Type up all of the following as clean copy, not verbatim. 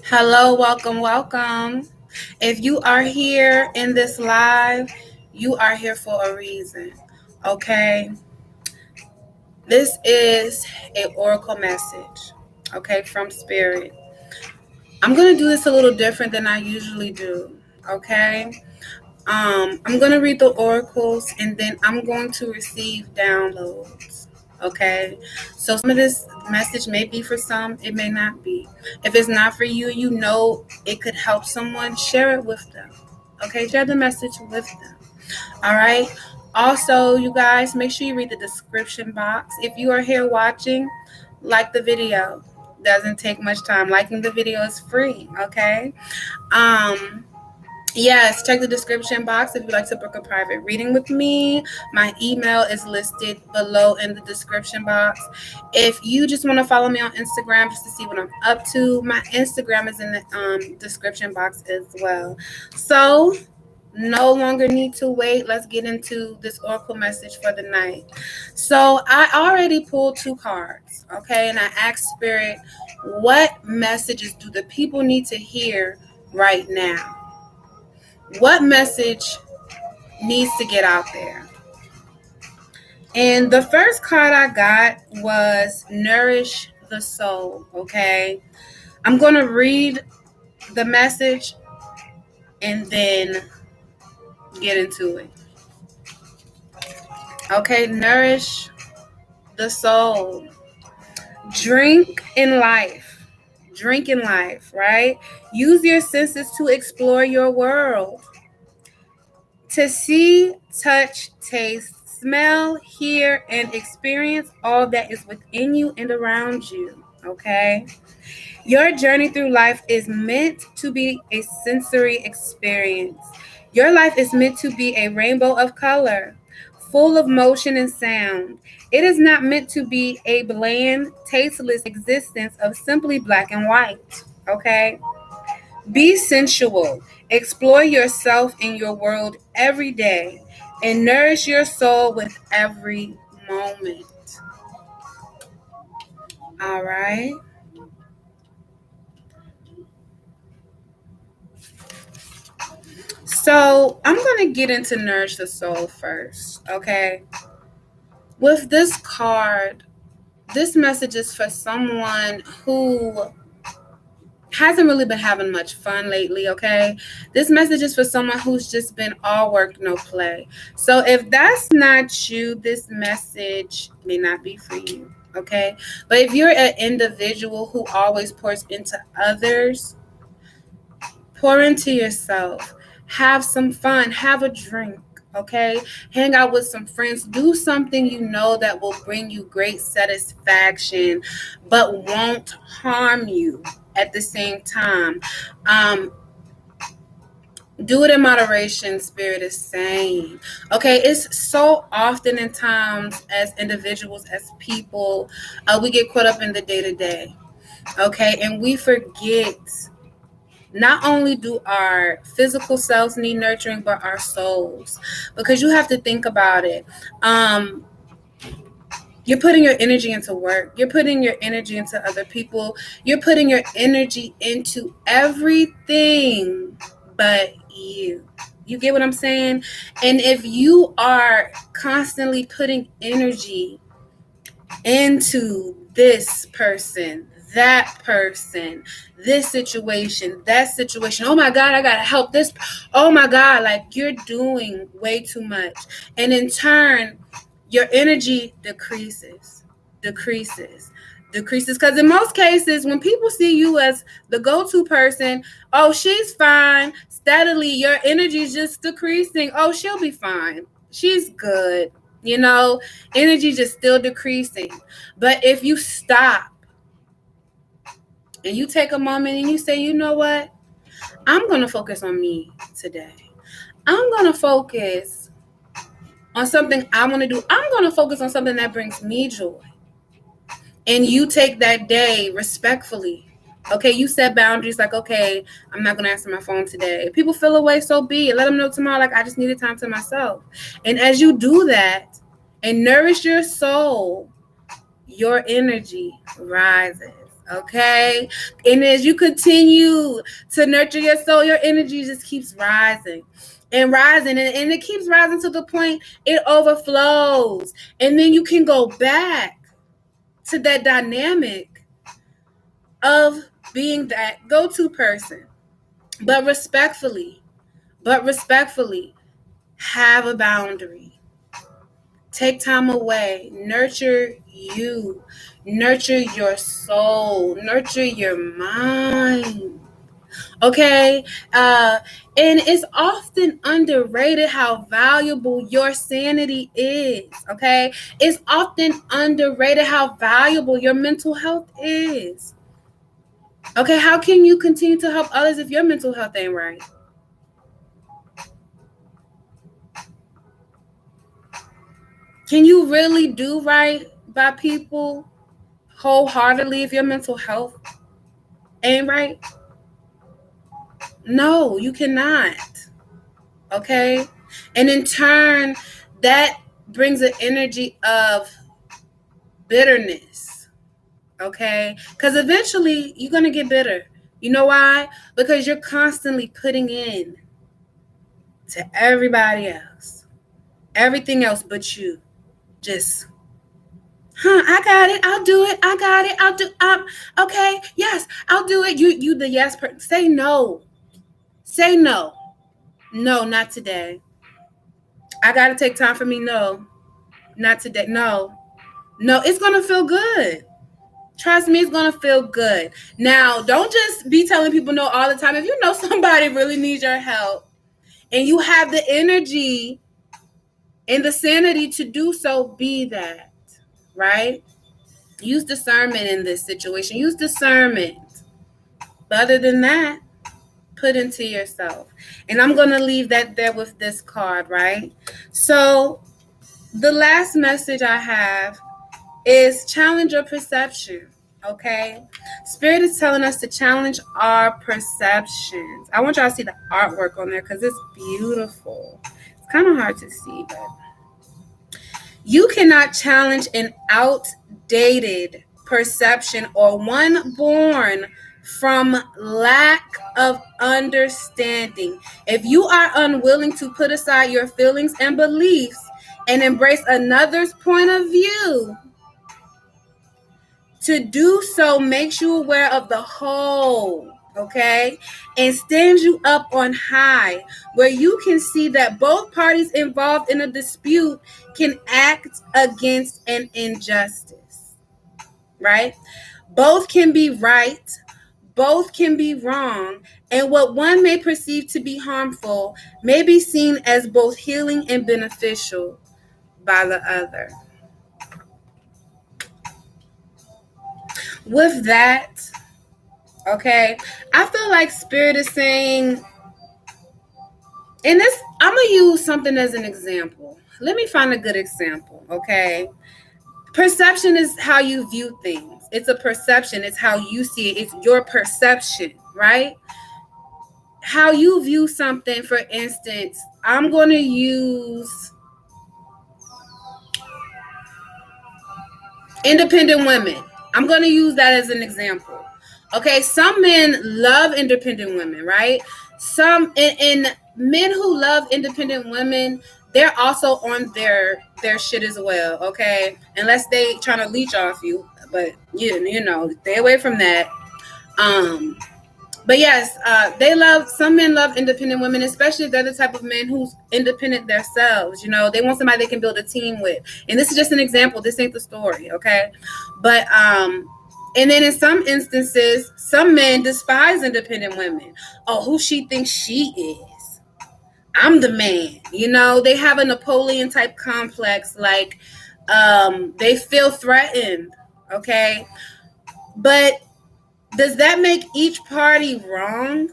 Hello, welcome, welcome. If you are here in this live, you are here for a reason. Okay? This is a oracle message, okay, from spirit. I'm going to do this a little different than I usually do, okay? I'm going to read the oracles and then I'm going to receive downloads. Okay, so some of this message may be for some, it may not be. If it's not for you, you know it could help someone, share it with them. Okay, share the message with them. All right. Also, you guys, make sure you read the description box. If you are here watching, like the video. Doesn't take much time. Liking the video is free. Okay. Um, Yes, check the description box if you'd like to book a private reading with me. My email is listed below in the description box. If you just want to follow me on Instagram just to see what I'm up to, my Instagram is in the description box as well. So, no longer need to wait. Let's get into this oracle message for the night. So, I already pulled two cards, okay? And I asked Spirit, what messages do the people need to hear right now? What message needs to get out there? And the first card I got was Nourish the Soul, okay? I'm going to read the message and then get into it. Okay, Nourish the Soul. Drink in life. Drink in life, right? Use your senses to explore your world. To see, touch, taste, smell, hear, and experience all that is within you and around you. Okay? Your journey through life is meant to be a sensory experience. Your life is meant to be a rainbow of color, full of motion and sound. It is not meant to be a bland, tasteless existence of simply black and white. Okay? Be sensual. Explore yourself in your world every day and nourish your soul with every moment. All right. So I'm going to get into Nourish the Soul first. Okay. With this card, this message is for someone who hasn't really been having much fun lately, okay? This message is for someone who's just been all work, no play. So if that's not you, this message may not be for you, okay? But if you're an individual who always pours into others, pour into yourself. Have some fun. Have a drink. Okay, hang out with some friends. Do something you know that will bring you great satisfaction, but won't harm you at the same time. Um, do it in moderation, Spirit is saying. Okay, it's so often in times as individuals, as people, we get caught up in the day to day. Okay, and we forget not only do our physical selves need nurturing, but our souls. Because you have to think about it. You're putting your energy into work. You're putting your energy into other people. You're putting your energy into everything but you. You get what I'm saying? And if you are constantly putting energy into this person, that person, this situation, that situation. Oh my God, I gotta help this. Oh my God, like you're doing way too much. And in turn, your energy decreases. Because in most cases, when people see you as the go-to person, oh, she's fine. Steadily, your energy is just decreasing. Oh, she'll be fine. She's good. Energy just still decreasing. But if you stop and you take a moment and you say, you know what? I'm going to focus on me today. I'm going to focus on something I want to do. I'm going to focus on something that brings me joy. And you take that day respectfully. Okay, you set boundaries like, okay, I'm not going to answer my phone today. If people feel away, so be it. Let them know tomorrow, like, I just needed time to myself. And as you do that and nourish your soul, your energy rises. Okay. And as you continue to nurture your soul, your energy just keeps rising and rising. And it keeps rising to the point it overflows. And then you can go back to that dynamic of being that go-to person. But respectfully, have a boundary. Take time away. Nurture you. Nurture your soul. Nurture your mind. Okay. And it's often underrated how valuable your sanity is. Okay. It's often underrated how valuable your mental health is. Okay. How can you continue to help others if your mental health ain't right? Can you really do right by people wholeheartedly if your mental health ain't right? No, you cannot. Okay? And in turn, that brings an energy of bitterness. Okay? Because eventually you're going to get bitter. You know why? Because you're constantly putting in to everybody else, everything else but you. Just, I got it. I'll do it. I got it. I'll do. Okay. Yes, I'll do it. You, the yes person. Say no. Say no. No, not today. I got to take time for me. No, not today. No, it's going to feel good. Trust me, it's going to feel good. Now, don't just be telling people no all the time. If you know somebody really needs your help and you have the energy and the sanity to do so, be that, right? Use discernment in this situation. Use discernment. But other than that, put into yourself. And I'm going to leave that there with this card, right? So the last message I have is challenge your perception. Okay. Spirit is telling us to challenge our perceptions. I want y'all to see the artwork on there because it's beautiful. It's kind of hard to see, but you cannot challenge an outdated perception or one born from lack of understanding. If you are unwilling to put aside your feelings and beliefs and embrace another's point of view, to do so makes you aware of the whole, okay? And stands you up on high, where you can see that both parties involved in a dispute can act against an injustice, right? Both can be right, both can be wrong, and what one may perceive to be harmful may be seen as both healing and beneficial by the other. With that, okay, I feel like Spirit is saying, and this, I'm going to use something as an example. Let me find a good example, okay? Perception is how you view things. It's a perception. It's how you see it. It's your perception, right? How you view something, for instance, I'm going to use independent women. I'm going to use that as an example. Okay, some men love independent women, right? Some and men who love independent women, they're also on their shit as well. Okay, unless they trying to leech off you, but you know, stay away from that. But yes, some men love independent women, especially if they're the type of men who's independent themselves. You know, they want somebody they can build a team with. And this is just an example. This ain't the story, okay? But and then in some instances, some men despise independent women. Oh, who she thinks she is. I'm the man. You know, they have a Napoleon type complex, like they feel threatened, okay? But does that make each party wrong?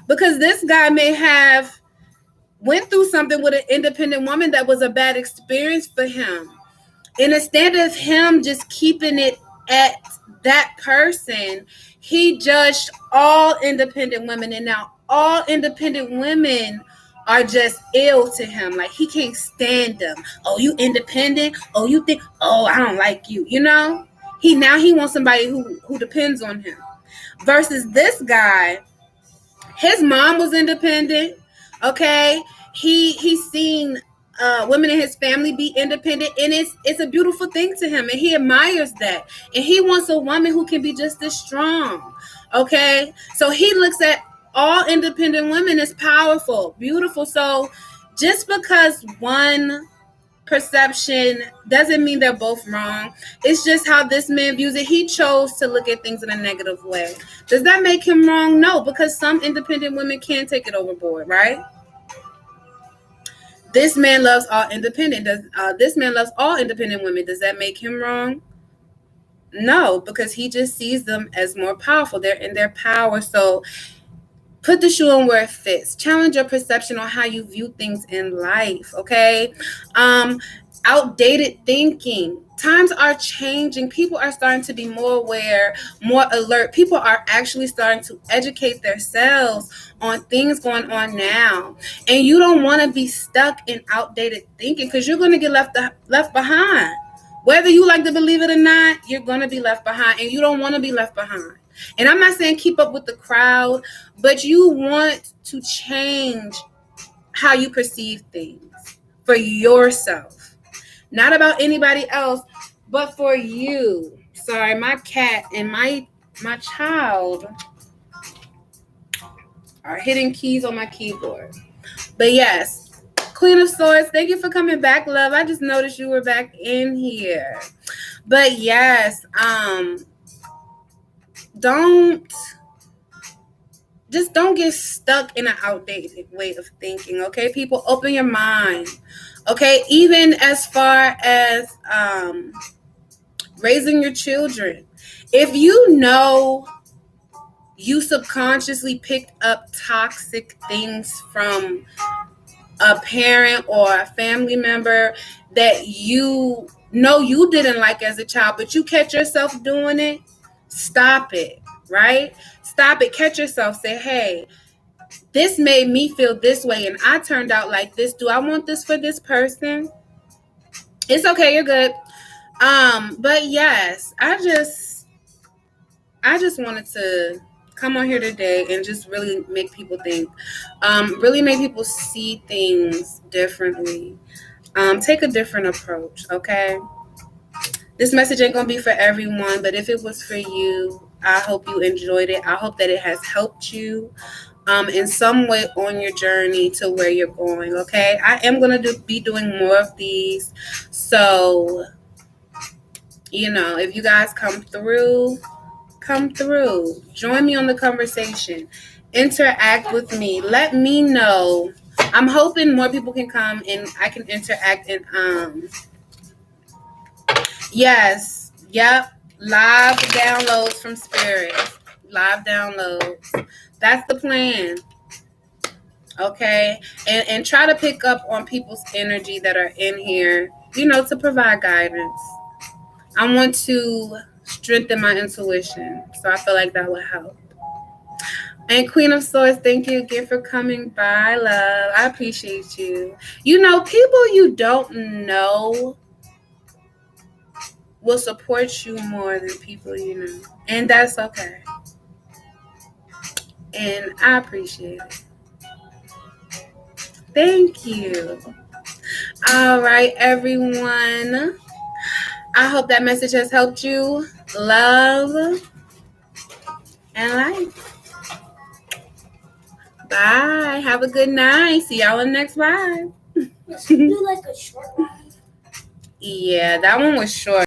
Because this guy may have went through something with an independent woman that was a bad experience for him. And instead of him just keeping it at that person, he judged all independent women. And now all independent women are just ill to him. Like, he can't stand them. Oh, you independent? Oh, you think, oh, I don't like you, you know? He wants somebody who depends on him. Versus this guy, his mom was independent. Okay, he's seen women in his family be independent, and it's a beautiful thing to him, and he admires that, and he wants a woman who can be just as strong. Okay, so he looks at all independent women as powerful, beautiful. So just because one perception doesn't mean they're both wrong. It's just how this man views it. He chose to look at things in a negative way. Does that make him wrong? No, because some independent women can take it overboard, right? This man loves all independent. This man loves all independent women. Does that make him wrong? No, because he just sees them as more powerful. They're in their power. So put the shoe on where it fits. Challenge your perception on how you view things in life, okay? Outdated thinking. Times are changing. People are starting to be more aware, more alert. People are actually starting to educate themselves on things going on now. And you don't want to be stuck in outdated thinking because you're going to get left behind. Whether you like to believe it or not, you're going to be left behind, and you don't want to be left behind. And I'm not saying keep up with the crowd, but you want to change how you perceive things for yourself. Not about anybody else, but for you. Sorry, my cat and my child are hitting keys on my keyboard. But yes, Queen of Swords, thank you for coming back, love. I just noticed you were back in here. But yes, don't get stuck in an outdated way of thinking, okay? People, open your mind, okay? Even as far as raising your children. If you know you subconsciously picked up toxic things from a parent or a family member that you know you didn't like as a child, but you catch yourself doing it, stop it, right? Stop it. Catch yourself. Say, hey, this made me feel this way and I turned out like this. Do I want this for this person? It's okay. You're good. But yes, I just wanted to come on here today and just really make people think, really make people see things differently. Take a different approach, okay? This message ain't gonna be for everyone, but if it was for you, I hope you enjoyed it. I hope that it has helped you in some way on your journey to where you're going, okay? I am gonna be doing more of these. So, if you guys come through. Join me on the conversation. Interact with me. Let me know. I'm hoping more people can come and I can interact and yes, yep, live downloads from Spirit. Live downloads. That's the plan. Okay? And try to pick up on people's energy that are in here, to provide guidance. I want to strengthen my intuition, so I feel like that would help. And Queen of Swords, thank you again for coming by, love. I appreciate you. People you don't know will support you more than people you know, and that's okay. And I appreciate it. Thank you. All right, everyone. I hope that message has helped you. Love and light. Bye. Have a good night. See y'all in the next live. Do like a short live. Yeah, that one was short.